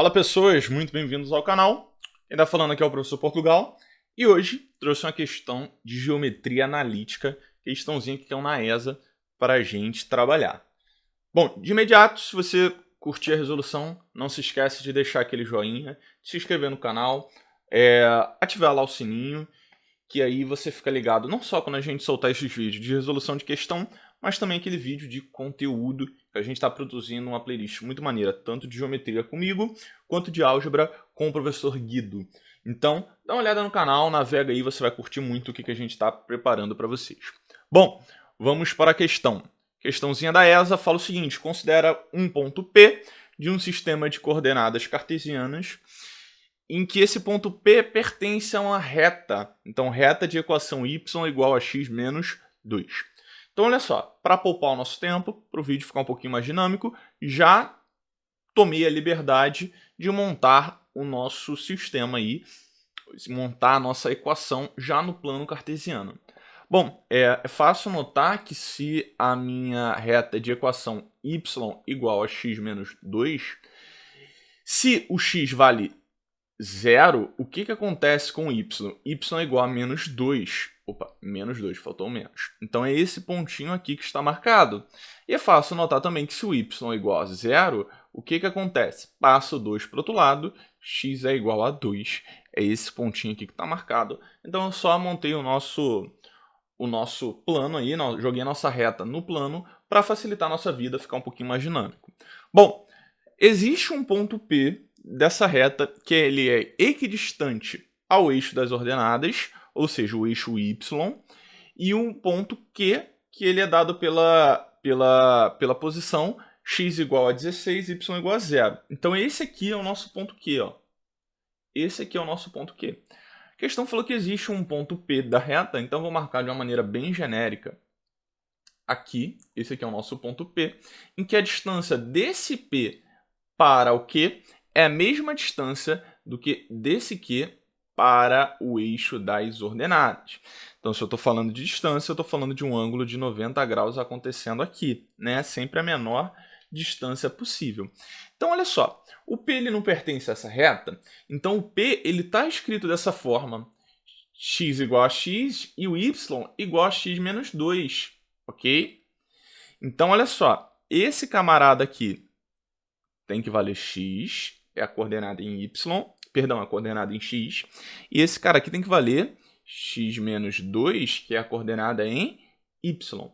Fala pessoas, muito bem-vindos ao canal. Quem está falando aqui é o professor Portugal e hoje trouxe uma questão de geometria analítica, questãozinha que caiu na ESA para a gente trabalhar. Bom, de imediato, se você curtir a resolução, não se esquece de deixar aquele joinha, de se inscrever no canal, ativar lá o sininho, que aí você fica ligado não só quando a gente soltar esses vídeos de resolução de questão, mas também aquele vídeo de conteúdo que a gente está produzindo uma playlist muito maneira, tanto de geometria comigo, quanto de álgebra com o professor Guido. Então, dá uma olhada no canal, navega aí, você vai curtir muito o que a gente está preparando para vocês. Bom, vamos para a questão. Questãozinha da ESA fala o seguinte: considera um ponto P de um sistema de coordenadas cartesianas em que esse ponto P pertence a uma reta. Então, reta de equação y igual a x menos 2. Então, olha só, para poupar o nosso tempo, para o vídeo ficar um pouquinho mais dinâmico, já tomei a liberdade de montar o nosso sistema aí, montar a nossa equação já no plano cartesiano. Bom, é fácil notar que se a minha reta de equação y igual a x menos 2, se o x vale 0, o que acontece com y? Y é igual a menos 2. Opa, menos 2, faltou um menos. Então é esse pontinho aqui que está marcado. E é fácil notar também que se o y é igual a 0, o que acontece? Passa o 2 para o outro lado, x é igual a 2. É esse pontinho aqui que está marcado. Então eu só montei o nosso plano aí, joguei a nossa reta no plano para facilitar a nossa vida, ficar um pouquinho mais dinâmico. Bom, existe um ponto P dessa reta que ele é equidistante ao eixo das ordenadas, ou seja, o eixo y, e um ponto Q que ele é dado pela posição x igual a 16, y igual a 0. Então esse aqui é o nosso ponto Q. Ó. Esse aqui é o nosso ponto Q. A questão falou que existe um ponto P da reta, então vou marcar de uma maneira bem genérica aqui. Esse aqui é o nosso ponto P, em que a distância desse P para o Q é a mesma distância do que desse Q para o eixo das ordenadas. Então, se eu estou falando de distância, eu estou falando de um ângulo de 90 graus acontecendo aqui, né? Sempre a menor distância possível. Então, olha só, o P ele não pertence a essa reta, então o P está escrito dessa forma: x igual a x e o y igual a x menos 2, ok? Então, olha só, esse camarada aqui tem que valer x, é a coordenada em y, perdão, a coordenada em x, e esse cara aqui tem que valer x menos 2, que é a coordenada em y.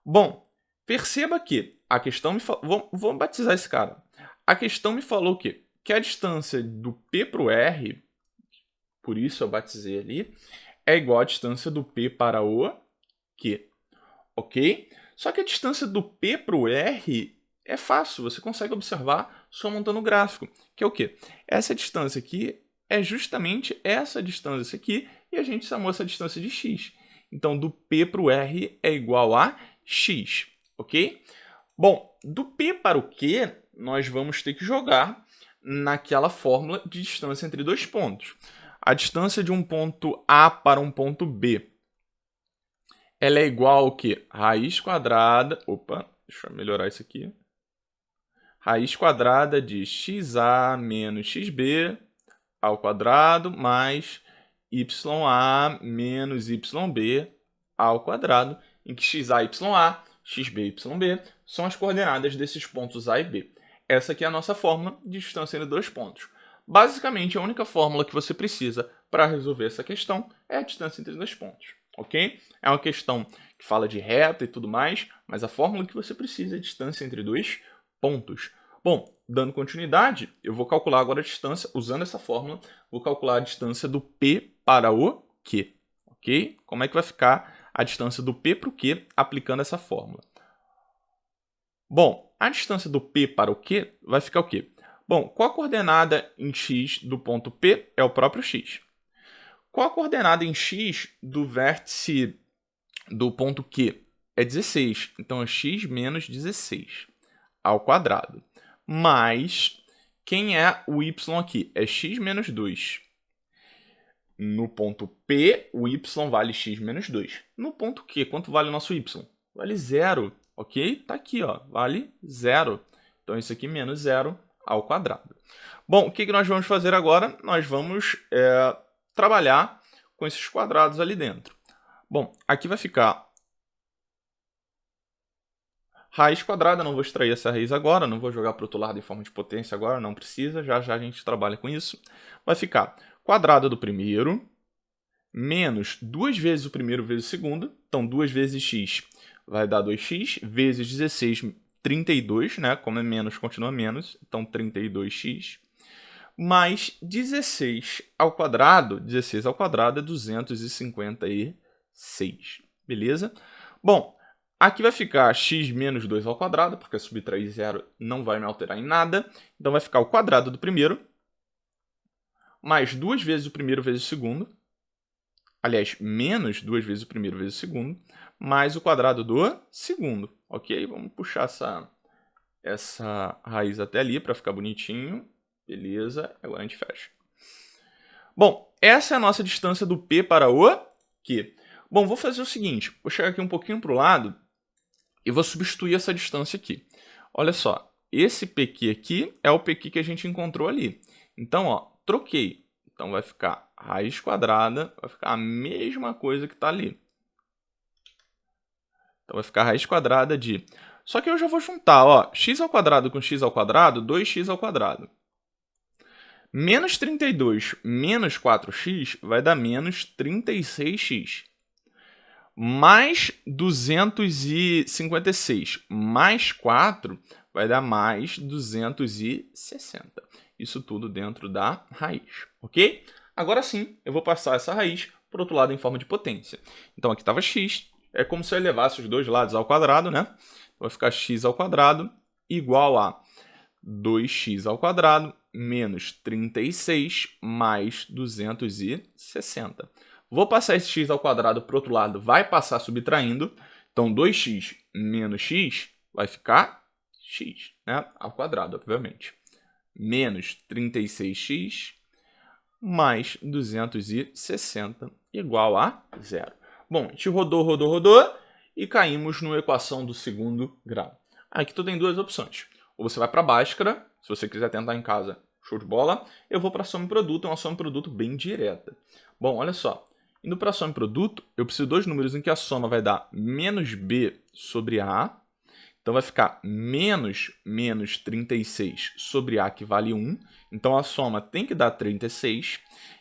Bom, perceba que a questão me falou... Vamos batizar esse cara. A questão me falou o quê? Que a distância do P para o R, por isso eu batizei ali, é igual à distância do P para o Q, ok? Só que a distância do P para o R é fácil, você consegue observar só montando o gráfico, que é o quê? Essa distância aqui é justamente essa distância aqui, e a gente chamou essa distância de x. Então, do P para o R é igual a x, ok? Bom, do P para o Q, nós vamos ter que jogar naquela fórmula de distância entre dois pontos. A distância de um ponto A para um ponto B, ela é igual ao quê? Raiz quadrada... Opa, deixa eu melhorar isso aqui. Raiz quadrada de xa menos xb ao quadrado mais ya menos yb ao quadrado, em que xa, ya, xb, yb são as coordenadas desses pontos A e B. Essa aqui é a nossa fórmula de distância entre dois pontos. Basicamente, a única fórmula que você precisa para resolver essa questão é a distância entre dois pontos, ok? É uma questão que fala de reta e tudo mais, mas a fórmula que você precisa é a distância entre dois pontos. Bom, dando continuidade, eu vou calcular agora a distância, usando essa fórmula, vou calcular a distância do P para o Q, ok? Como é que vai ficar a distância do P para o Q aplicando essa fórmula? Bom, a distância do P para o Q vai ficar o quê? Bom, qual a coordenada em x do ponto P? É o próprio x. Qual a coordenada em x do vértice do ponto Q? É 16, então é x menos 16 ao quadrado. Mas quem é o y aqui? É x menos 2. No ponto P, o y vale x menos 2. No ponto Q, quanto vale o nosso y? Vale 0, ok? Tá aqui, ó, vale 0. Então, isso aqui menos 0 ao quadrado. Bom, o que nós vamos fazer agora? Nós vamos trabalhar com esses quadrados ali dentro. Bom, aqui vai ficar raiz quadrada, não vou extrair essa raiz agora, não vou jogar para o outro lado em forma de potência agora, não precisa, já já a gente trabalha com isso. Vai ficar quadrado do primeiro, menos 2 vezes o primeiro vezes o segundo, então 2 vezes x vai dar 2x, vezes 16, 32, né? Como é menos, continua menos, então 32x, mais 16 ao quadrado é 256, beleza? Bom, aqui vai ficar x menos 2 ao quadrado, porque subtrair zero não vai me alterar em nada. Então vai ficar o quadrado do primeiro, mais 2 vezes o primeiro vezes o segundo. Aliás, menos 2 vezes o primeiro vezes o segundo, mais o quadrado do segundo. Ok? Vamos puxar essa raiz até ali para ficar bonitinho. Beleza, agora a gente fecha. Bom, essa é a nossa distância do P para o Q. Bom, vou fazer o seguinte, vou chegar aqui um pouquinho para o lado e vou substituir essa distância aqui. Olha só, esse PQ aqui é o PQ que a gente encontrou ali. Então, ó, troquei. Então vai ficar raiz quadrada, vai ficar a mesma coisa que está ali. Então vai ficar raiz quadrada de... Só que eu já vou juntar, ó, x ao quadrado com x ao quadrado, 2x ao quadrado. Menos 32 menos 4x vai dar menos 36x. Mais 256 mais 4 vai dar mais 260. Isso tudo dentro da raiz, ok? Agora sim, eu vou passar essa raiz para o outro lado em forma de potência. Então aqui estava x, é como se eu elevasse os dois lados ao quadrado, né? Vai ficar x ao quadrado igual a 2x ao quadrado menos 36 mais 260. Vou passar esse x ao quadrado para o outro lado, vai passar subtraindo. Então, 2x menos x vai ficar x, né? Ao quadrado, obviamente. Menos 36x mais 260 igual a zero. Bom, a gente rodou e caímos na equação do segundo grau. Aqui tu tem duas opções. Ou você vai para a Bhaskara, se você quiser tentar em casa, show de bola. Eu vou para a soma e produto, é uma soma e produto bem direta. Bom, olha só. Indo para a soma e produto, eu preciso de dois números em que a soma vai dar menos b sobre a. Então vai ficar menos 36 sobre a, que vale 1. Então a soma tem que dar 36.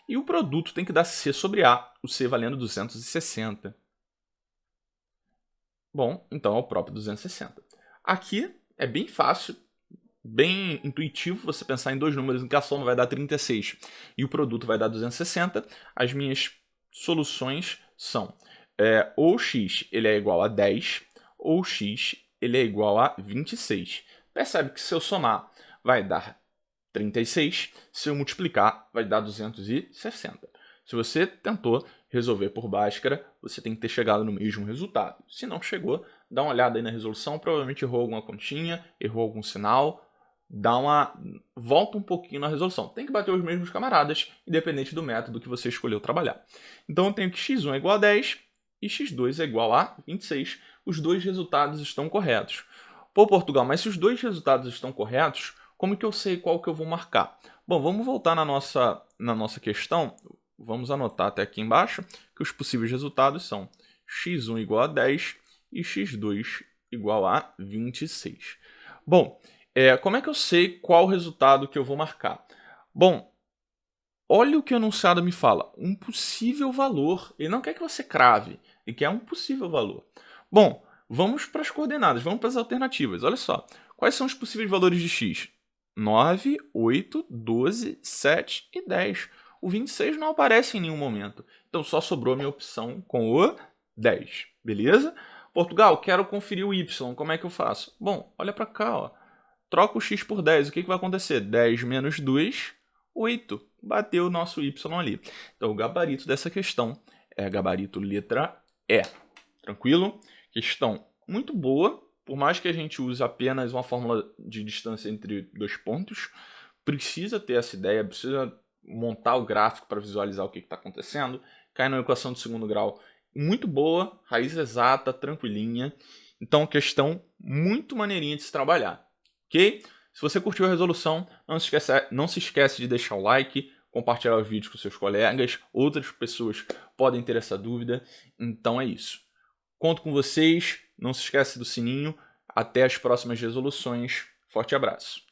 E o produto tem que dar c sobre a, o c valendo 260. Bom, então é o próprio 260. Aqui é bem fácil, bem intuitivo você pensar em dois números em que a soma vai dar 36 e o produto vai dar 260. As minhas soluções são ou x ele é igual a 10 ou x ele é igual a 26. Percebe que se eu somar vai dar 36, se eu multiplicar vai dar 260. Se você tentou resolver por Bhaskara, você tem que ter chegado no mesmo resultado. Se não chegou, dá uma olhada aí na resolução, provavelmente errou alguma continha, errou algum sinal, volta um pouquinho na resolução. Tem que bater os mesmos camaradas, independente do método que você escolheu trabalhar. Então eu tenho que x1 é igual a 10 e x2 é igual a 26. Os dois resultados estão corretos. Pô, Portugal, mas se os dois resultados estão corretos, como que eu sei qual que eu vou marcar? Bom, vamos voltar na nossa questão. Vamos anotar até aqui embaixo que os possíveis resultados são x1 igual a 10 e x2 igual a 26. Bom, como é que eu sei qual resultado que eu vou marcar? Bom, olha o que o enunciado me fala. Um possível valor. Ele não quer que você crave, ele quer um possível valor. Bom, vamos para as coordenadas, vamos para as alternativas. Olha só, quais são os possíveis valores de x? 9, 8, 12, 7 e 10. O 26 não aparece em nenhum momento. Então só sobrou a minha opção com o 10. Beleza? Portugal, quero conferir o y. Como é que eu faço? Bom, olha para cá. Ó. Troca o x por 10. O que vai acontecer? 10 menos 2, 8. Bateu o nosso y ali. Então o gabarito dessa questão é gabarito letra E. Tranquilo? Questão muito boa. Por mais que a gente use apenas uma fórmula de distância entre dois pontos, precisa ter essa ideia, precisa montar o gráfico para visualizar o que está acontecendo. Cai na equação do segundo grau muito boa, raiz exata, tranquilinha. Então, questão muito maneirinha de se trabalhar. Ok? Se você curtiu a resolução, não se esquece de deixar o like, compartilhar os vídeos com seus colegas, outras pessoas podem ter essa dúvida. Então é isso. Conto com vocês, não se esquece do sininho. Até as próximas resoluções. Forte abraço.